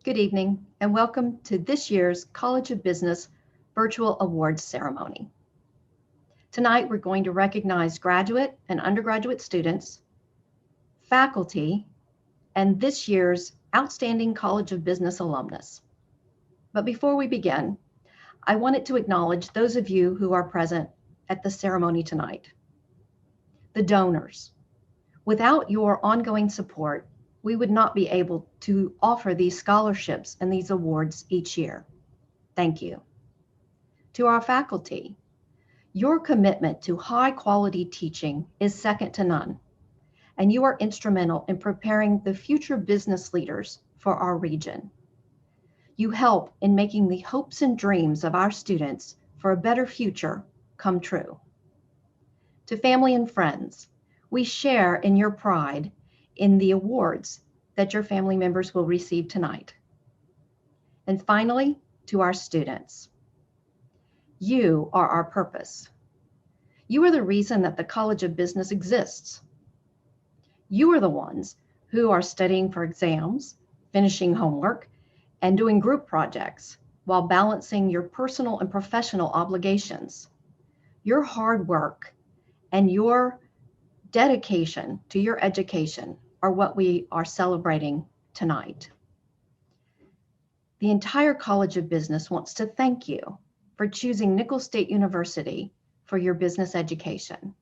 Good evening, and welcome to this year's College of Business Virtual Awards Ceremony. Tonight, we're going to recognize graduate and undergraduate students, faculty, and this year's Outstanding College of Business alumnus. But before we begin, I wanted to acknowledge those of you who are present at the ceremony tonight. The donors. Without your ongoing support, we would not be able to offer these scholarships and these awards each year. Thank you. To our faculty, your commitment to high quality teaching is second to none, and you are instrumental in preparing the future business leaders for our region. You help in making the hopes and dreams of our students for a better future come true. To family and friends, we share in your pride in the awards that your family members will receive tonight. And finally, to our students. You are our purpose. You are the reason that the College of Business exists. You are the ones who are studying for exams, finishing homework, and doing group projects while balancing your personal and professional obligations. Your hard work and your dedication to your education are what we are celebrating tonight. The entire College of Business wants to thank you for choosing Nicholls State University for your business education.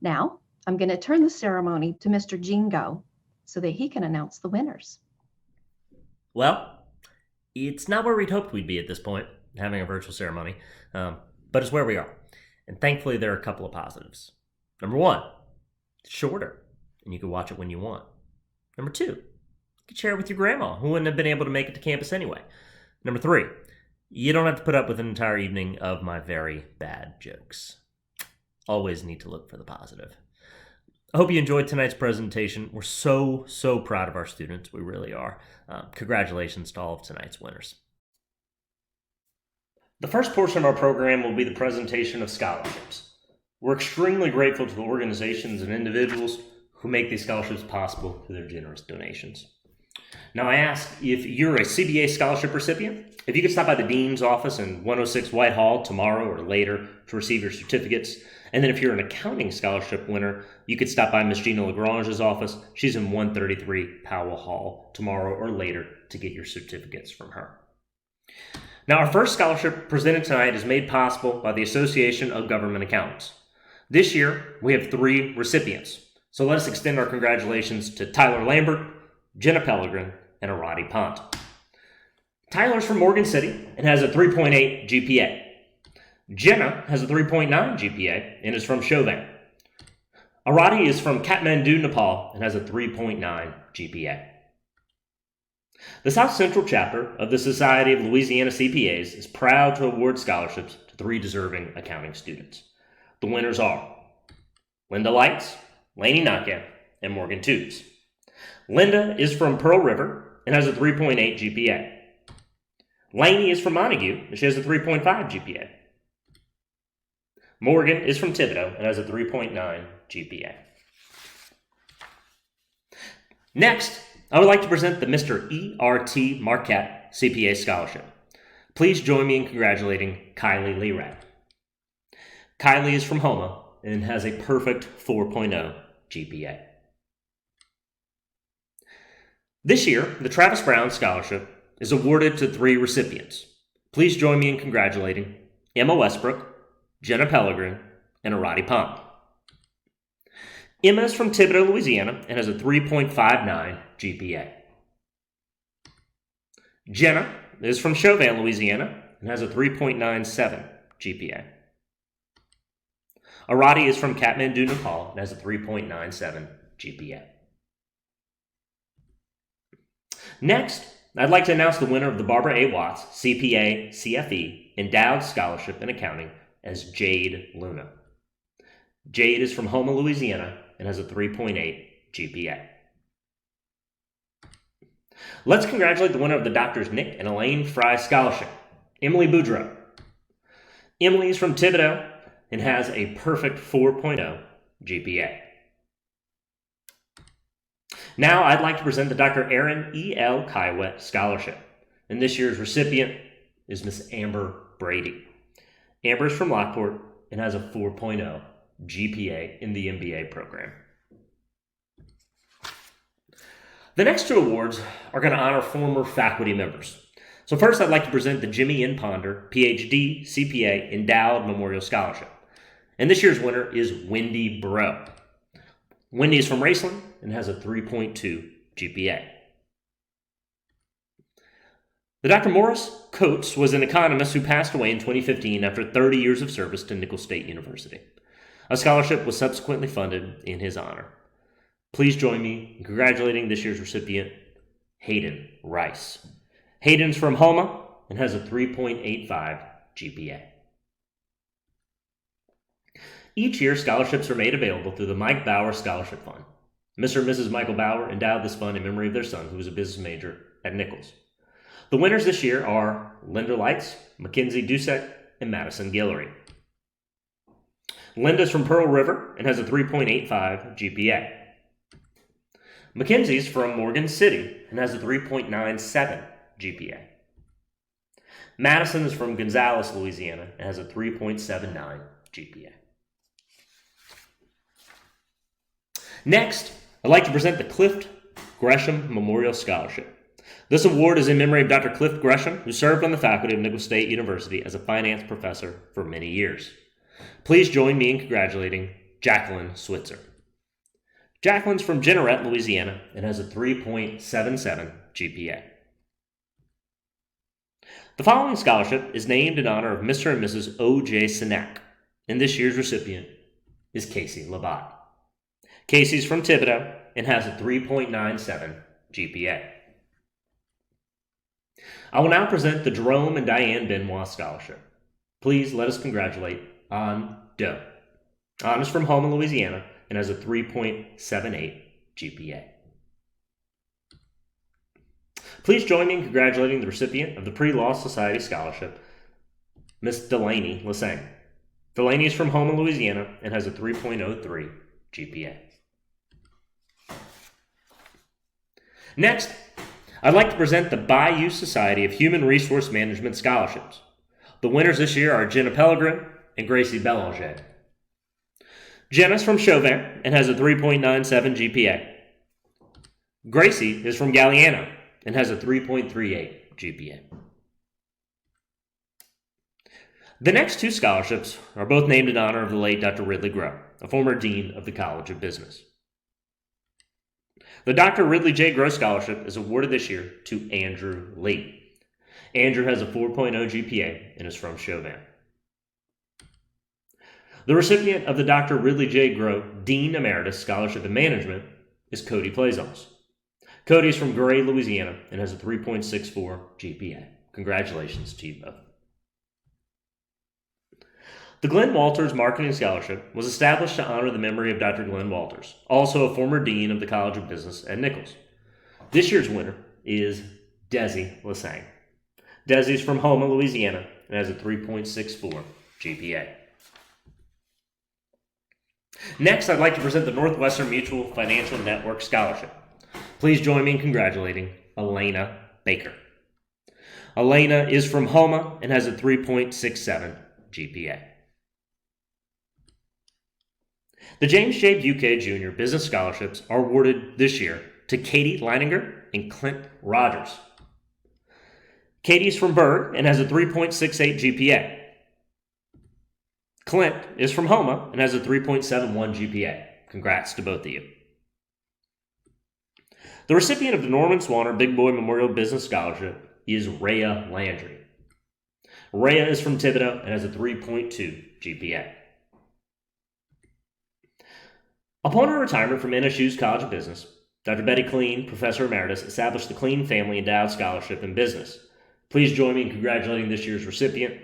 Now, I'm going to turn the ceremony to Mr. Gene Go so that he can announce the winners. Well, it's not where we'd hoped we'd be at this point, having a virtual ceremony, but it's where we are. And thankfully, there are a couple of positives. Number one, it's shorter, and you can watch it when you want. Number two, you can share it with your grandma, who wouldn't have been able to make it to campus anyway. Number three, you don't have to put up with an entire evening of my very bad jokes. Always need to look for the positive. I hope you enjoyed tonight's presentation. We're so proud of our students. We really are. Congratulations to all of tonight's winners. The first portion of our program will be the presentation of scholarships. We're extremely grateful to the organizations and individuals who make these scholarships possible through their generous donations. Now, I ask if you're a CBA scholarship recipient, if you could stop by the Dean's office in 106 Whitehall tomorrow or later to receive your certificates. And then if you're an accounting scholarship winner, you could stop by Ms. Gina Lagrange's office. She's in 133 Powell Hall tomorrow or later to get your certificates from her. Now, our first scholarship presented tonight is made possible by the Association of Government Accountants. This year, we have 3 recipients. So let us extend our congratulations to Tyler Lambert, Jenna Pellegrin, and Arati Pont. Tyler's from Morgan City and has a 3.8 GPA. Jenna has a 3.9 GPA and is from Chauvin. Arati is from Kathmandu, Nepal, and has a 3.9 GPA. The South Central chapter of the Society of Louisiana CPAs is proud to award scholarships to 3 deserving accounting students. The winners are Linda Lights, Laney Naka, and Morgan Tubes. Linda is from Pearl River and has a 3.8 GPA. Laney is from Montague and she has a 3.5 GPA. Morgan is from Thibodeau and has a 3.9 GPA. Next, I would like to present the Mr. E.R.T. Marquette CPA Scholarship. Please join me in congratulating Kylie Lerat. Kylie is from Houma and has a perfect 4.0 GPA. This year, the Travis Brown Scholarship is awarded to 3 recipients. Please join me in congratulating Emma Westbrook, Jenna Pellegrin, and Arati Pont. Emma is from Thibodeau, Louisiana, and has a 3.59 GPA. Jenna is from Chauvin, Louisiana, and has a 3.97 GPA. Arati is from Kathmandu, Nepal, and has a 3.97 GPA. Next, I'd like to announce the winner of the Barbara A. Watts CPA CFE Endowed Scholarship in Accounting as Jade Luna. Jade is from Houma, Louisiana, and has a 3.8 GPA. Let's congratulate the winner of the Doctors Nick and Elaine Fry Scholarship, Emily Boudreau. Emily is from Thibodeau and has a perfect 4.0 GPA. Now I'd like to present the Dr. Erin E. L. Kaiwet Scholarship. And this year's recipient is Miss Amber Brady. Amber is from Lockport and has a 4.0 GPA in the MBA program. The next two awards are going to honor former faculty members. So first, I'd like to present the Jimmy N. Ponder, PhD, CPA, Endowed Memorial Scholarship. And this year's winner is Wendy Bro. Wendy is from Raceland and has a 3.2 GPA. The Dr. Morris Coates was an economist who passed away in 2015 after 30 years of service to Nicholls State University. A scholarship was subsequently funded in his honor. Please join me in congratulating this year's recipient, Hayden Rice. Hayden's from Homa and has a 3.85 GPA. Each year, scholarships are made available through the Mike Bauer Scholarship Fund. Mr. and Mrs. Michael Bauer endowed this fund in memory of their son, who was a business major at Nicholls. The winners this year are Linda Lights, Mackenzie Dusek, and Madison Guillory. Linda's from Pearl River and has a 3.85 GPA. Mackenzie's from Morgan City and has a 3.97 GPA. Madison is from Gonzales, Louisiana, and has a 3.79 GPA. Next, I'd like to present the Clift Gresham Memorial Scholarship. This award is in memory of Dr. Clift Gresham, who served on the faculty of Nicholls State University as a finance professor for many years. Please join me in congratulating Jacqueline Switzer. Jacqueline's from Jeanerette, Louisiana, and has a 3.77 GPA. The following scholarship is named in honor of Mr. and Mrs. O.J. Sinak, and this year's recipient is Casey Labatt. Casey's from Thibodaux and has a 3.97 GPA. I will now present the Jerome and Diane Benoit Scholarship. Please let us congratulate An Do. An is from Houma, Louisiana, and has a 3.78 GPA. Please join me in congratulating the recipient of the Pre-Law Society Scholarship, Miss Delaney Lassang. Delaney is from Houma, Louisiana, and has a 3.03 GPA. Next, I'd like to present the Bayou Society of Human Resource Management Scholarships. The winners this year are Jenna Pellegrin and Gracie Belanger. Jenna's from Chauvin and has a 3.97 GPA. Gracie is from Galliano and has a 3.38 GPA. The next two scholarships are both named in honor of the late Dr. Ridley Grow, a former dean of the College of Business. The Dr. Ridley J. Grow Scholarship is awarded this year to Andrew Lee. Andrew has a 4.0 GPA and is from Chauvin. The recipient of the Dr. Ridley J. Grow Dean Emeritus Scholarship in Management is Cody Plaisance. Cody is from Gray, Louisiana, and has a 3.64 GPA. Congratulations to you both. The Glenn Walters Marketing Scholarship was established to honor the memory of Dr. Glenn Walters, also a former dean of the College of Business at Nicholls. This year's winner is Desi Lassang. Desi is from Houma, Louisiana, and has a 3.64 GPA. Next, I'd like to present the Northwestern Mutual Financial Network Scholarship. Please join me in congratulating Elena Baker. Elena is from Houma and has a 3.67 GPA. The James J. Buque Jr. Business Scholarships are awarded this year to Katie Leininger and Clint Rogers. Katie is from Berg and has a 3.68 GPA. Clint is from Houma and has a 3.71 GPA. Congrats to both of you. The recipient of the Norman Swanner Big Boy Memorial Business Scholarship is Rhea Landry. Rhea is from Thibodaux and has a 3.2 GPA. Upon her retirement from NSU's College of Business, Dr. Betty Clean, Professor Emeritus, established the Clean Family Endowed Scholarship in Business. Please join me in congratulating this year's recipient,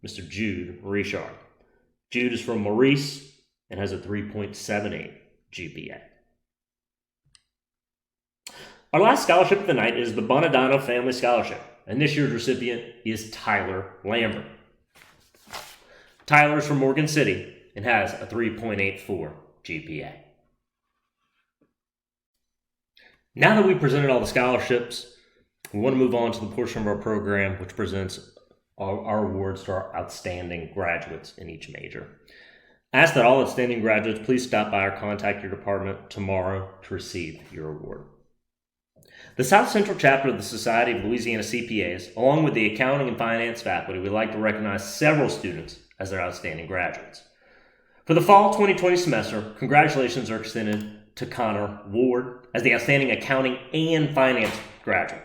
Mr. Jude Richard. Jude is from Maurice and has a 3.78 GPA. Our last scholarship of the night is the Bonadonna Family Scholarship, and this year's recipient is Tyler Lambert. Tyler is from Morgan City and has a 3.84 GPA. Now that we've presented all the scholarships, we want to move on to the portion of our program which presents our awards to our outstanding graduates in each major. I ask that all outstanding graduates please stop by or contact your department tomorrow to receive your award. The South Central chapter of the Society of Louisiana CPAs, along with the accounting and finance faculty, would like to recognize several students as their outstanding graduates. For the fall 2020 semester, congratulations are extended to Connor Ward as the outstanding accounting and finance graduate.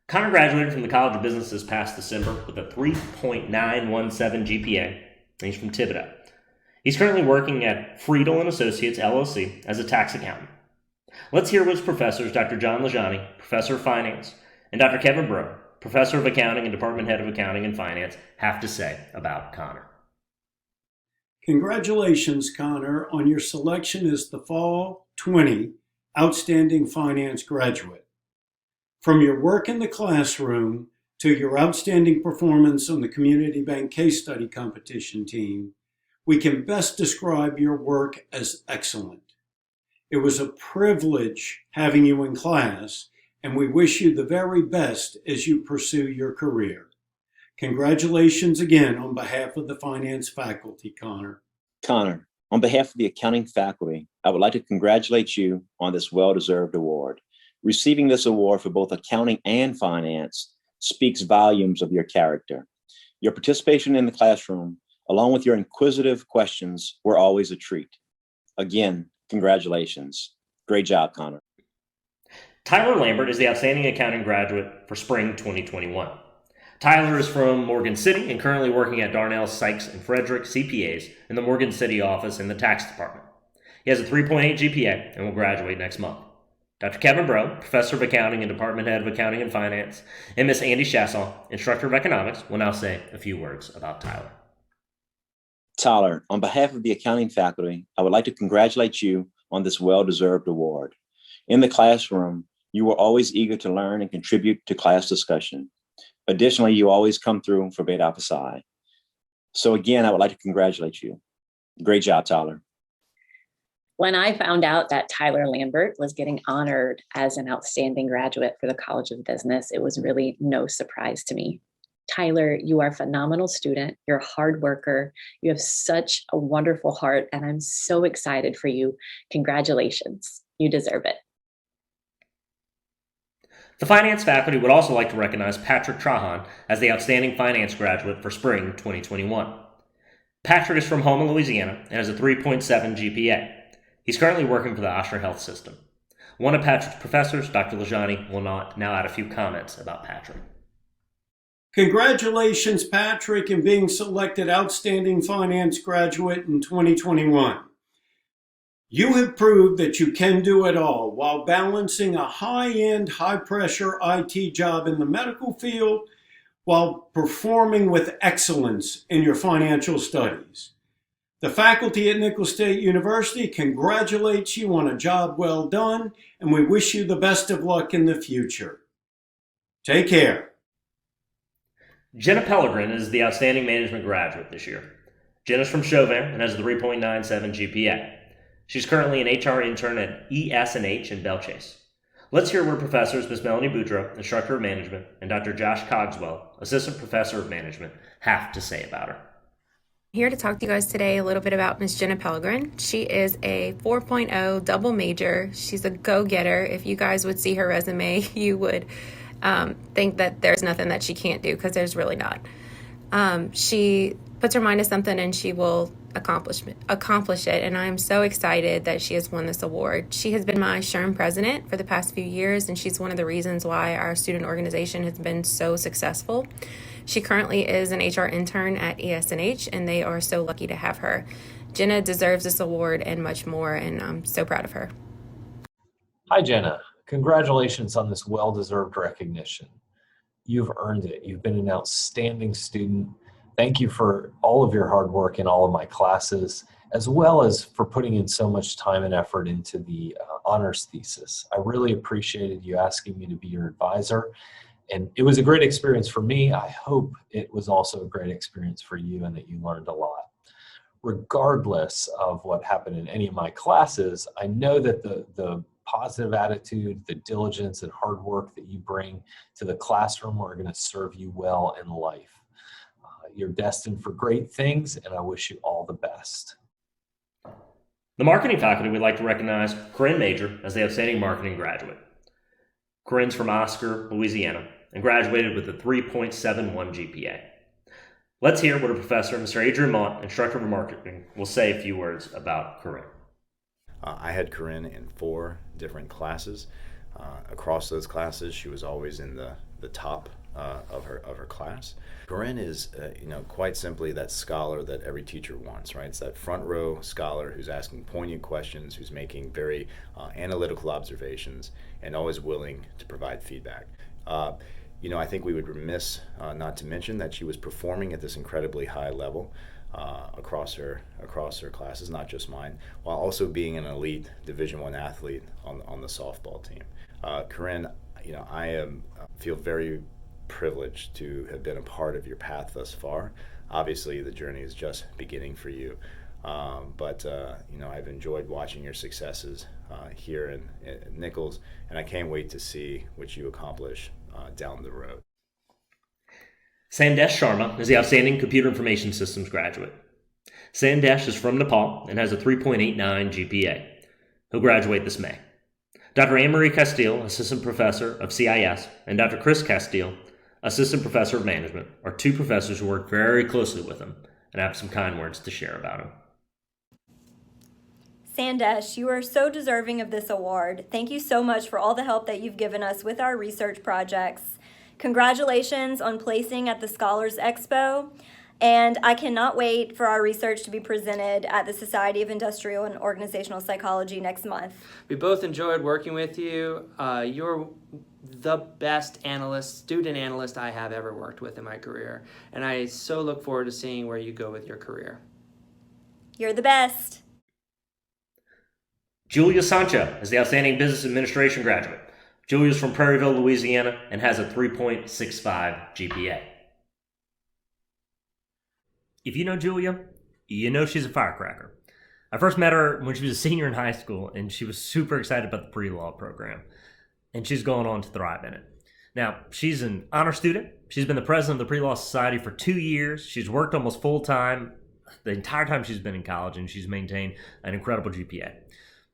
Connor graduated from the College of Business this past December with a 3.917 GPA, and he's from Thibodeau. He's currently working at Friedel & Associates, LLC, as a tax accountant. Let's hear what professors Dr. John Lajani, Professor of Finance, and Dr. Kevin Breaux, Professor of Accounting and Department Head of Accounting and Finance, have to say about Connor. Congratulations, Connor, on your selection as the Fall 20 Outstanding Finance Graduate. From your work in the classroom to your outstanding performance on the Community Bank Case Study Competition team, we can best describe your work as excellent. It was a privilege having you in class, and we wish you the very best as you pursue your career. Congratulations again on behalf of the finance faculty, Connor. Connor, on behalf of the accounting faculty, I would like to congratulate you on this well-deserved award. Receiving this award for both accounting and finance speaks volumes of your character. Your participation in the classroom, along with your inquisitive questions, were always a treat. Again, congratulations. Great job, Connor. Tyler Lambert is the outstanding accounting graduate for spring 2021. Tyler is from Morgan City and currently working at Darnell, Sykes, and Frederick CPAs in the Morgan City office in the tax department. He has a 3.8 GPA and will graduate next month. Dr. Kevin Breaux, Professor of Accounting and Department Head of Accounting and Finance, and Miss Andy Chasson, Instructor of Economics, will now say a few words about Tyler. Tyler, on behalf of the accounting faculty, I would like to congratulate you on this well-deserved award. In the classroom, you were always eager to learn and contribute to class discussion. Additionally, you always come through for Beta Alpha Psi. So again, I would like to congratulate you. Great job, Tyler. When I found out that Tyler Lambert was getting honored as an outstanding graduate for the College of Business, it was really no surprise to me. Tyler, you are a phenomenal student. You're a hard worker. You have such a wonderful heart, and I'm so excited for you. Congratulations. You deserve it. The finance faculty would also like to recognize Patrick Trahan as the outstanding finance graduate for spring 2021. Patrick is from Houma, Louisiana, and has a 3.7 GPA. He's currently working for the Osher Health System. One of Patrick's professors, Dr. Lajani, will now add a few comments about Patrick. Congratulations, Patrick, in being selected Outstanding Finance Graduate in 2021. You have proved that you can do it all while balancing a high-end, high-pressure IT job in the medical field while performing with excellence in your financial studies. The faculty at Nicholls State University congratulates you on a job well done, and we wish you the best of luck in the future. Take care. Jenna Pellegrin is the outstanding management graduate this year. Jenna's from Chauvin and has a 3.97 GPA. She's currently an HR intern at ES&H in Belchase. Let's hear where professors Ms. Melanie Boudreau, Instructor of Management, and Dr. Josh Cogswell, Assistant Professor of Management, have to say about her. Here to talk to you guys today a little bit about Miss Jenna Pellegrin. She is a 4.0 double major. She's a go-getter. If you guys would see her resume, you would think that there's nothing that she can't do, because there's really not. She puts her mind to something and she will accomplish it, and I'm so excited that she has won this award. She has been my SHRM president for the past few years, and she's one of the reasons why our student organization has been so successful. She currently is an HR intern at ES&H, and they are so lucky to have her. Jenna deserves this award and much more, and I'm so proud of her. Hi, Jenna. Congratulations on this well-deserved recognition. You've earned it. You've been an outstanding student. Thank you for all of your hard work in all of my classes, as well as for putting in so much time and effort into the honors thesis. I really appreciated you asking me to be your advisor, and it was a great experience for me. I hope it was also a great experience for you and that you learned a lot. Regardless of what happened in any of my classes, I know that the positive attitude, the diligence and hard work that you bring to the classroom are going to serve you well in life. You're destined for great things, and I wish you all the best. The marketing faculty would like to recognize Corinne Major as the outstanding marketing graduate. Corinne's from Oscar, Louisiana, and graduated with a 3.71 GPA. Let's hear what a professor, Mr. Adrian Mott, instructor of marketing, will say a few words about Corinne. I had Corinne in 4 different classes. Across those classes, she was always in the top of her class. Corinne is, quite simply that scholar that every teacher wants, right? It's that front row scholar who's asking poignant questions, who's making very analytical observations, and always willing to provide feedback. I think we would be remiss not to mention that she was performing at this incredibly high level across her classes, not just mine, while also being an elite Division I athlete on the softball team. Corinne, I feel very privileged to have been a part of your path thus far. Obviously, the journey is just beginning for you, but I've enjoyed watching your successes here in Nicholls, and I can't wait to see what you accomplish down the road. Sandesh Sharma is the outstanding Computer Information Systems graduate. Sandesh is from Nepal and has a 3.89 GPA. He'll graduate this May. Dr. Anne-Marie Castile, Assistant Professor of CIS, and Dr. Chris Castile, Assistant Professor of Management, are 2 professors who work very closely with him and have some kind words to share about him. Sandesh, you are so deserving of this award. Thank you so much for all the help that you've given us with our research projects. Congratulations on placing at the Scholars Expo, and I cannot wait for our research to be presented at the Society of Industrial and Organizational Psychology next month. We both enjoyed working with you. You're the best student analyst I have ever worked with in my career, and I so look forward to seeing where you go with your career. You're the best. Julia Sancho is the outstanding Business Administration graduate. Julia is from Prairieville, Louisiana, and has a 3.65 GPA. If you know Julia, you know she's a firecracker. I first met her when she was a senior in high school, and she was super excited about the pre-law program, and she's going on to thrive in it. Now, she's an honor student. She's been the president of the Pre-Law Society for 2 years. She's worked almost full-time the entire time she's been in college, and she's maintained an incredible GPA.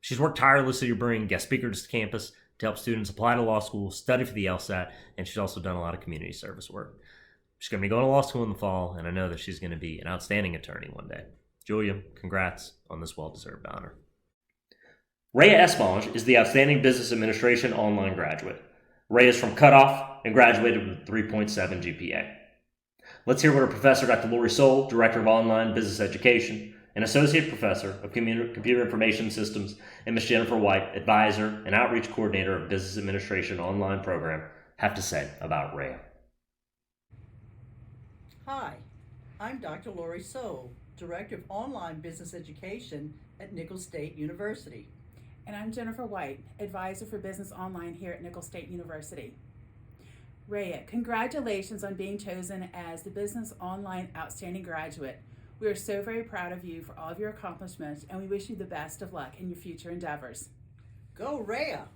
She's worked tirelessly to bring guest speakers to campus to help students apply to law school, study for the LSAT, and she's also done a lot of community service work. She's going to be going to law school in the fall, and I know that she's going to be an outstanding attorney one day. Julia, congrats on this well-deserved honor. Rhea Esponge is the outstanding Business Administration online graduate. Rhea is from Cutoff and graduated with 3.7 GPA. Let's hear what her professor, Dr. Lori Soule, Director of Online Business Education, and Associate Professor of Computer Information Systems, and Ms. Jennifer White, Advisor and Outreach Coordinator of Business Administration Online Program, have to say about Rhea. Hi, I'm Dr. Lori Soule, Director of Online Business Education at Nicholls State University. And I'm Jennifer White, Advisor for Business Online here at Nicholls State University. Rhea, congratulations on being chosen as the Business Online Outstanding Graduate. We are so very proud of you for all of your accomplishments, and we wish you the best of luck in your future endeavors. Go Rhea!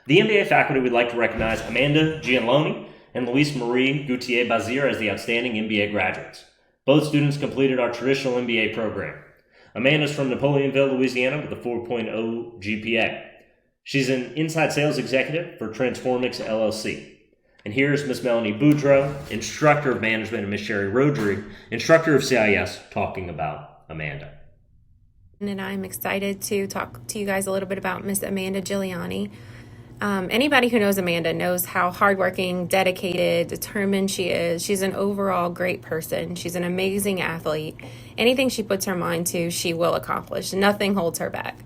The MBA faculty would like to recognize Amanda Gianloni and Luis Marie Gautier-Bazir as the outstanding MBA graduates. Both students completed our traditional MBA program. Amanda's from Napoleonville, Louisiana with a 4.0 GPA. She's an inside sales executive for Transformix LLC. And here's Ms. Melanie Boudreau, Instructor of Management, and Ms. Sherry Rodrigue, Instructor of CIS, talking about Amanda. And I'm excited to talk to you guys a little bit about Miss Amanda Giuliani. Anybody who knows Amanda knows how hardworking, dedicated, determined she is. She's an overall great person. She's an amazing athlete. Anything she puts her mind to, she will accomplish. Nothing holds her back.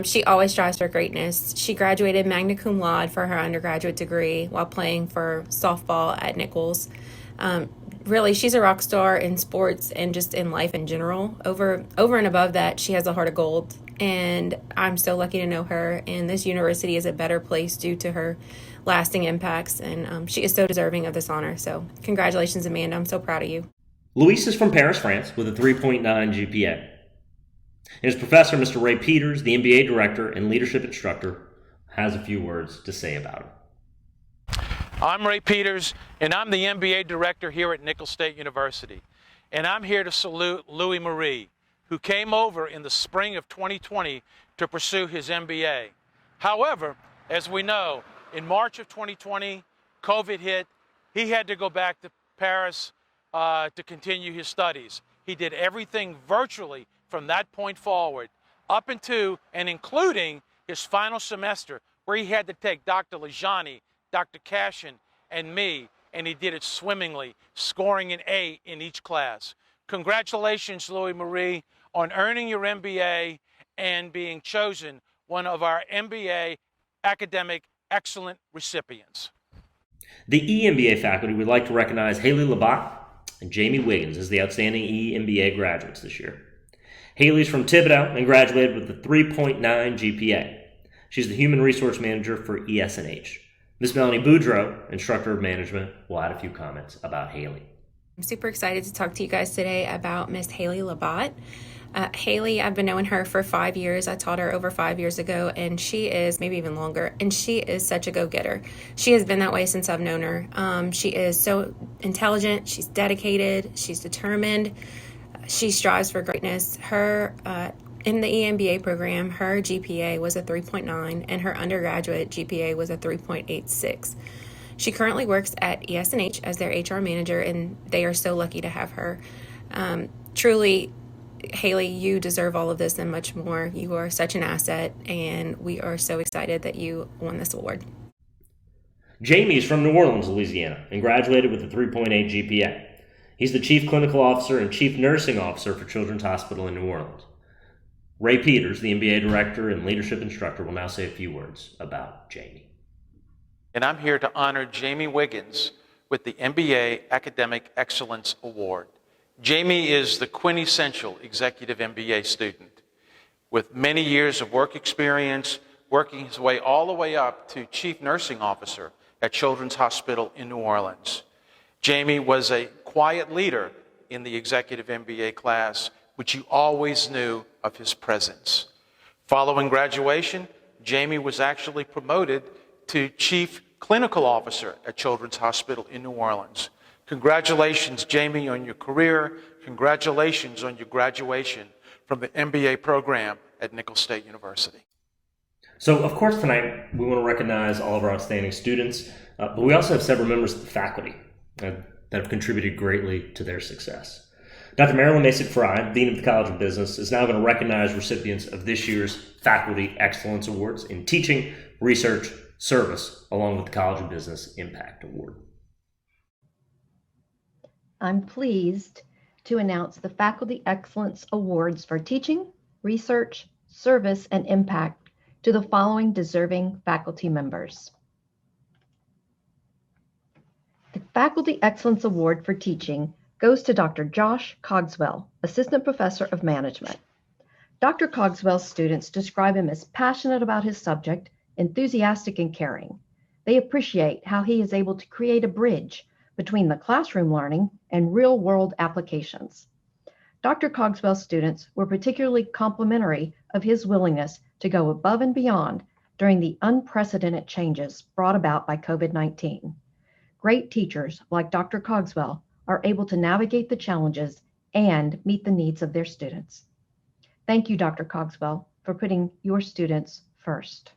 She always strives for greatness. She graduated magna cum laude for her undergraduate degree while playing for softball at Nicholls. Really, she's a rock star in sports and just in life in general. Over and above that, she has a heart of gold. And I'm so lucky to know her. And this university is a better place due to her lasting impacts. And she is so deserving of this honor. So congratulations, Amanda. I'm so proud of you. Luis is from Paris, France with a 3.9 GPA. His professor, Mr. Ray Peters, the MBA director and leadership instructor, has a few words to say about it. I'm Ray Peters, and I'm the MBA director here at Nicholls State University. And I'm here to salute Louis Marie, who came over in the spring of 2020 to pursue his MBA. However, as we know, in March of 2020, COVID hit. He had to go back to Paris to continue his studies. He did everything virtually from that point forward, up into and including his final semester, where he had to take Dr. Lajani, Dr. Cashin, and me, and he did it swimmingly, scoring an A in each class. Congratulations, Louis Marie, on earning your MBA and being chosen one of our MBA Academic Excellent recipients. The eMBA faculty would like to recognize Haley Labat and Jamie Wiggins as the outstanding eMBA graduates this year. Haley's from Thibodeau and graduated with a 3.9 GPA. She's the Human Resource Manager for ES&H. Ms. Melanie Boudreau, Instructor of Management, will add a few comments about Haley. I'm super excited to talk to you guys today about Miss Haley Labat. Haley, I've been knowing her for 5 years. I taught her over 5 years ago, and she is maybe even longer, and she is such a go-getter. She has been that way since I've known her. She is so intelligent, she's dedicated, she's determined, she strives for greatness. Her in the eMBA program, her GPA was a 3.9, and her undergraduate GPA was a 3.86. She currently works at ES&H as their HR manager, and they are so lucky to have her. Truly, Haley, you deserve all of this and much more. You are such an asset, and we are so excited that you won this award. Jamie is from New Orleans, Louisiana, and graduated with a 3.8 GPA. He's the Chief Clinical Officer and Chief Nursing Officer for Children's Hospital in New Orleans. Ray Peters, the MBA Director and Leadership Instructor, will now say a few words about Jamie. And I'm here to honor Jamie Wiggins with the MBA Academic Excellence Award. Jamie is the quintessential executive MBA student with many years of work experience, working his way all the way up to Chief Nursing Officer at Children's Hospital in New Orleans. Jamie was a quiet leader in the executive MBA class, which you always knew of his presence. Following graduation, Jamie was actually promoted to Chief Clinical Officer at Children's Hospital in New Orleans. Congratulations, Jamie, on your career. Congratulations on your graduation from the MBA program at Nicholls State University. So, of course, tonight we want to recognize all of our outstanding students, but we also have several members of the faculty that have contributed greatly to their success. Dr. Marilyn Masick-Fry, Dean of the College of Business, is now going to recognize recipients of this year's Faculty Excellence Awards in Teaching, Research, Service, along with the College of Business Impact Award. I'm pleased to announce the Faculty Excellence Awards for Teaching, Research, Service, and Impact to the following deserving faculty members. The Faculty Excellence Award for Teaching goes to Dr. Josh Cogswell, Assistant Professor of Management. Dr. Cogswell's students describe him as passionate about his subject, enthusiastic and caring. They appreciate how he is able to create a bridge between the classroom learning and real-world applications. Dr. Cogswell's students were particularly complimentary of his willingness to go above and beyond during the unprecedented changes brought about by COVID-19. Great teachers like Dr. Cogswell are able to navigate the challenges and meet the needs of their students. Thank you, Dr. Cogswell, for putting your students first.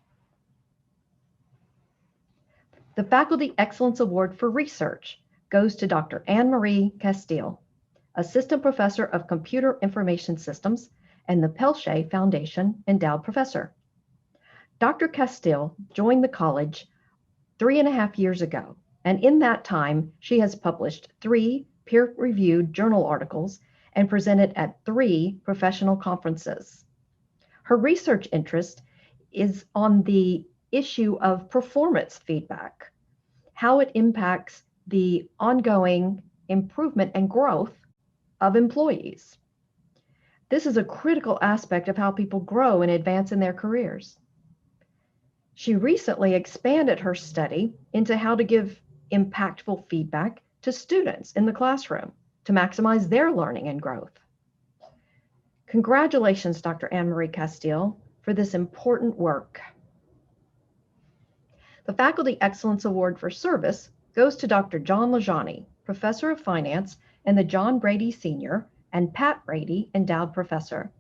The Faculty Excellence Award for Research goes to Dr. Anne-Marie Castile, Assistant Professor of Computer Information Systems and the Pelche Foundation Endowed Professor. Dr. Castile joined the college 3.5 years ago, and in that time, she has published 3 peer-reviewed journal articles and presented at 3 professional conferences. Her research interest is on the issue of performance feedback, how it impacts the ongoing improvement and growth of employees. This is a critical aspect of how people grow and advance in their careers. She recently expanded her study into how to give impactful feedback to students in the classroom to maximize their learning and growth. Congratulations, Dr. Anne-Marie Castile, for this important work. The Faculty Excellence Award for Service goes to Dr. John Lajani, Professor of Finance and the John Brady Sr. and Pat Brady Endowed Professor.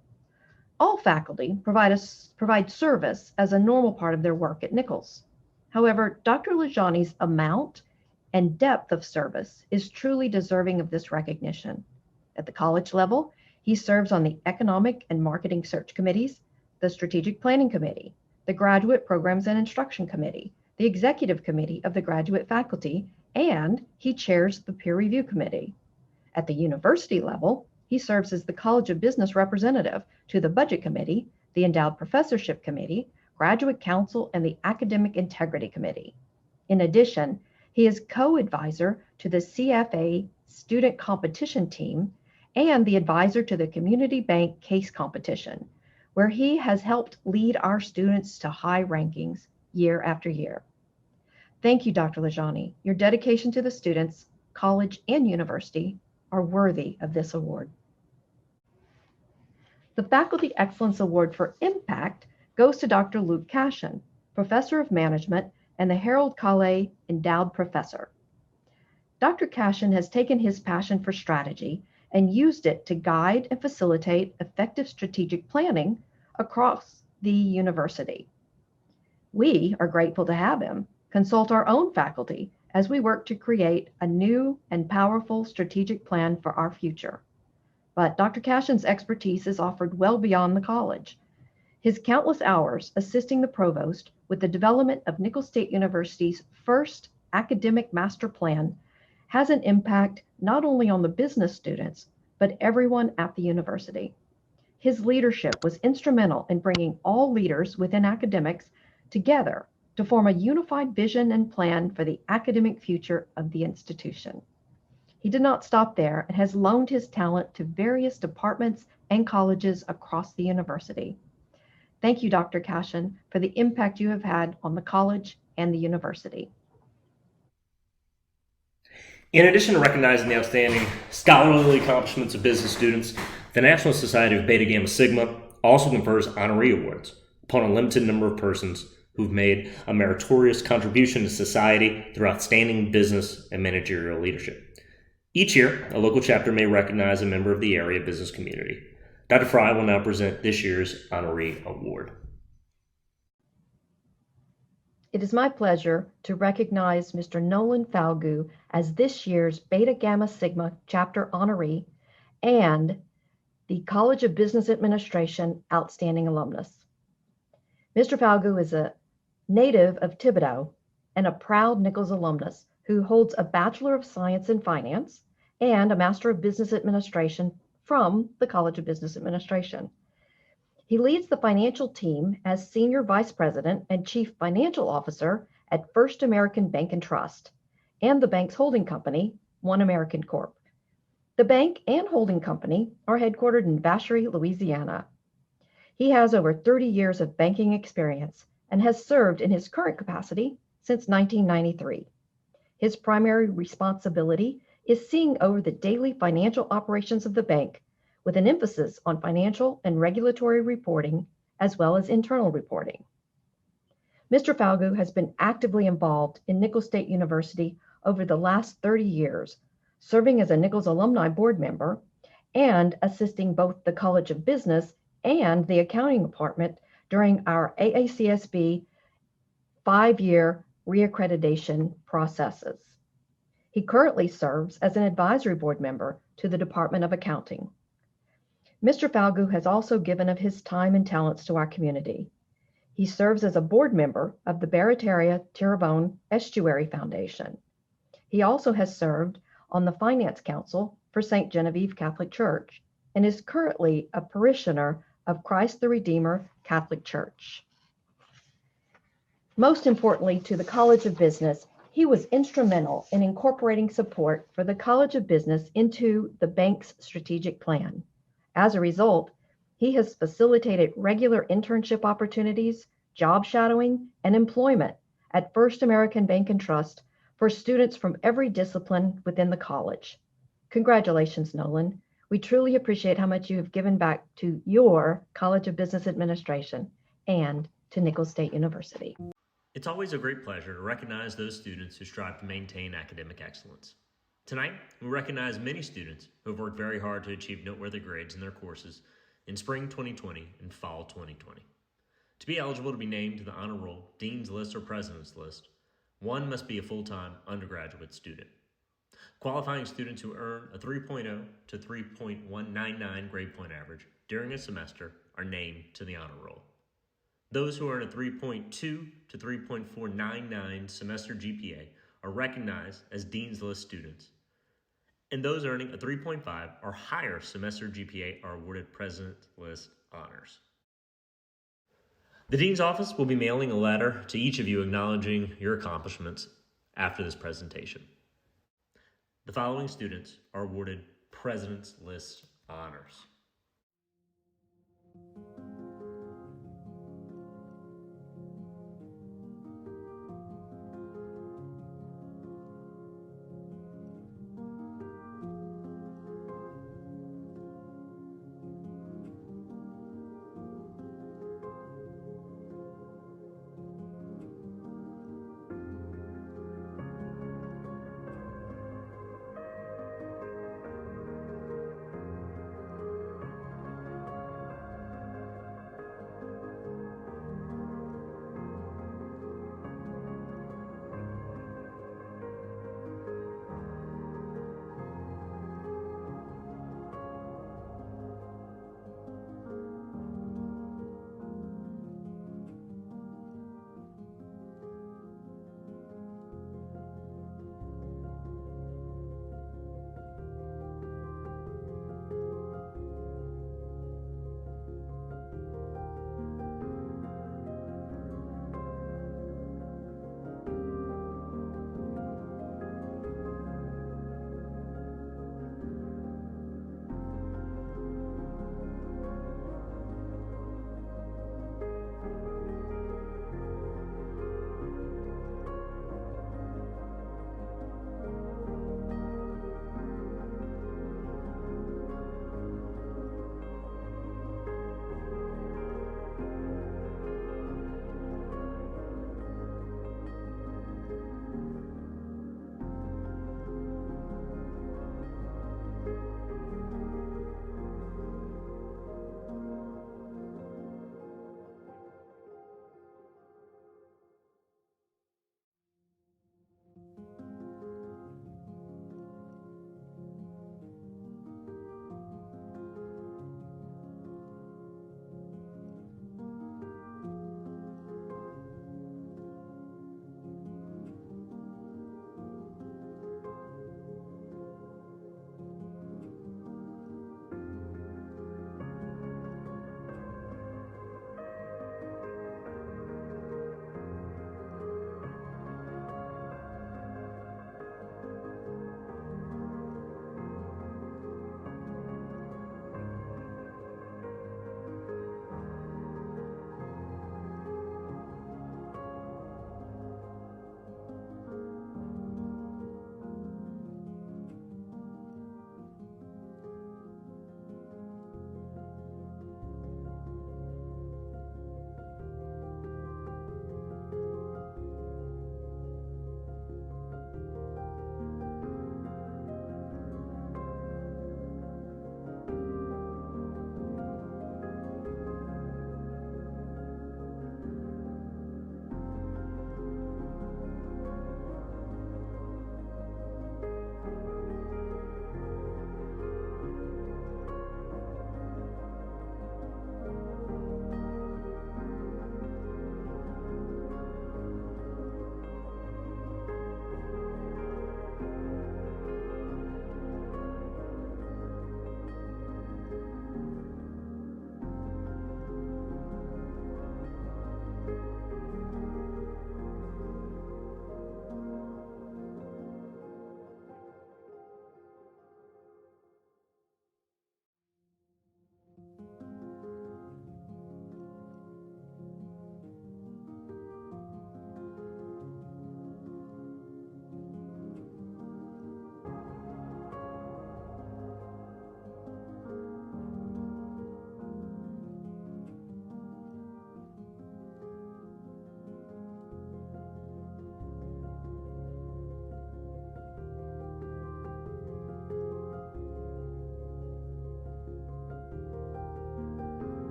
All faculty provide service as a normal part of their work at Nicholls. However, Dr. Lajani's amount and depth of service is truly deserving of this recognition. At the college level, he serves on the Economic and Marketing Search Committees, the Strategic Planning Committee, the Graduate Programs and Instruction Committee, the Executive Committee of the Graduate Faculty, and he chairs the Peer Review Committee. At the university level, he serves as the College of Business representative to the Budget Committee, the Endowed Professorship Committee, Graduate Council, and the Academic Integrity Committee. In addition, he is co-advisor to the CFA Student Competition Team and the advisor to the Community Bank Case Competition, where he has helped lead our students to high rankings year after year. Thank you, Dr. Lajani. Your dedication to the students, college, and university are worthy of this award. The Faculty Excellence Award for Impact goes to Dr. Luke Cashin, Professor of Management and the Harold Calle Endowed Professor. Dr. Cashin has taken his passion for strategy and used it to guide and facilitate effective strategic planning across the university. We are grateful to have him consult our own faculty as we work to create a new and powerful strategic plan for our future. But Dr. Cashin's expertise is offered well beyond the college. His countless hours assisting the provost with the development of Nicholls State University's first academic master plan has an impact not only on the business students, but everyone at the university. His leadership was instrumental in bringing all leaders within academics together to form a unified vision and plan for the academic future of the institution. He did not stop there and has loaned his talent to various departments and colleges across the university. Thank you, Dr. Cashin, for the impact you have had on the college and the university. In addition to recognizing the outstanding scholarly accomplishments of business students, the National Society of Beta Gamma Sigma also confers honoree awards upon a limited number of persons who've made a meritorious contribution to society through outstanding business and managerial leadership. Each year, a local chapter may recognize a member of the area business community. Dr. Fry will now present this year's honoree award. It is my pleasure to recognize Mr. Nolan Falgu as this year's Beta Gamma Sigma chapter honoree and the College of Business Administration Outstanding Alumnus. Mr. Falgu is a native of Thibodaux and a proud Nicholls alumnus who holds a Bachelor of Science in Finance and a Master of Business Administration from the College of Business Administration. He leads the financial team as Senior Vice President and Chief Financial Officer at First American Bank and Trust and the bank's holding company, One American Corp. The bank and holding company are headquartered in Vacherie, Louisiana. He has over 30 years of banking experience and has served in his current capacity since 1993. His primary responsibility is seeing over the daily financial operations of the bank with an emphasis on financial and regulatory reporting as well as internal reporting. Mr. Falgu has been actively involved in Nicholls State University over the last 30 years, serving as a Nicholls Alumni Board member and assisting both the College of Business and the accounting department during our AACSB 5-year reaccreditation processes. He currently serves as an advisory board member to the Department of Accounting. Mr. Falgu has also given of his time and talents to our community. He serves as a board member of the Barataria Terrebonne Estuary Foundation. He also has served on the Finance Council for St. Genevieve Catholic Church and is currently a parishioner of Christ the Redeemer Catholic Church. Most importantly, to the College of Business, he was instrumental in incorporating support for the College of Business into the bank's strategic plan. As a result, he has facilitated regular internship opportunities, job shadowing, and employment at First American Bank and Trust for students from every discipline within the college. Congratulations, Nolan. We truly appreciate how much you have given back to your College of Business Administration and to Nicholls State University. It's always a great pleasure to recognize those students who strive to maintain academic excellence. Tonight, we recognize many students who have worked very hard to achieve noteworthy grades in their courses in spring 2020 and fall 2020. To be eligible to be named to the honor roll, dean's list, or president's list, one must be a full-time undergraduate student. Qualifying students who earn a 3.0 to 3.199 grade point average during a semester are named to the honor roll. Those who earn a 3.2 to 3.499 semester GPA are recognized as dean's list students, and those earning a 3.5 or higher semester GPA are awarded president's list honors. The Dean's Office will be mailing a letter to each of you acknowledging your accomplishments after this presentation. The following students are awarded President's List honors.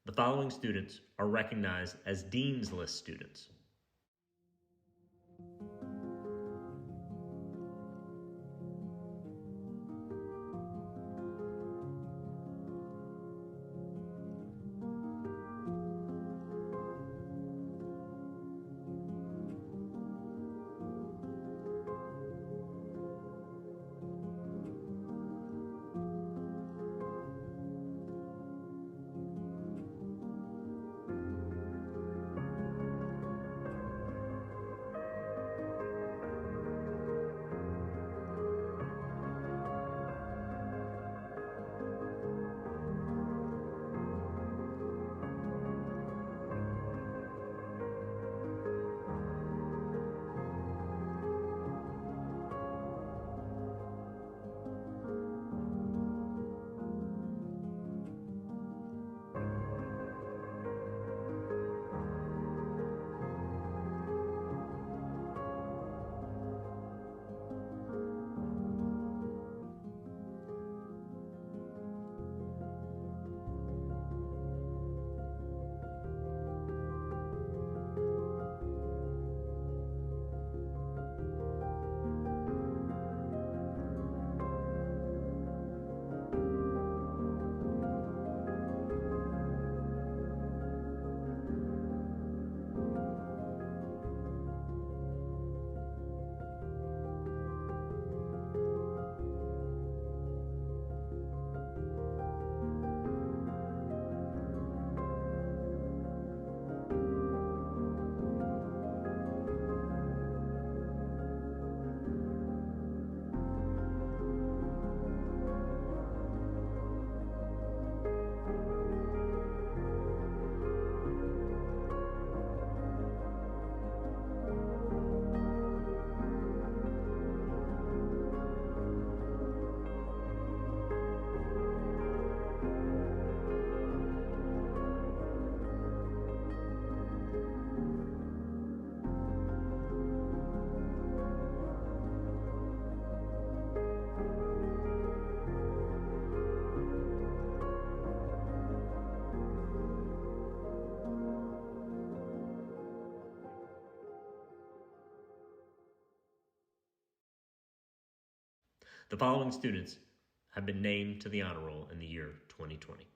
The following students are recognized as Dean's List students. The following students have been named to the honor roll in the year 2020.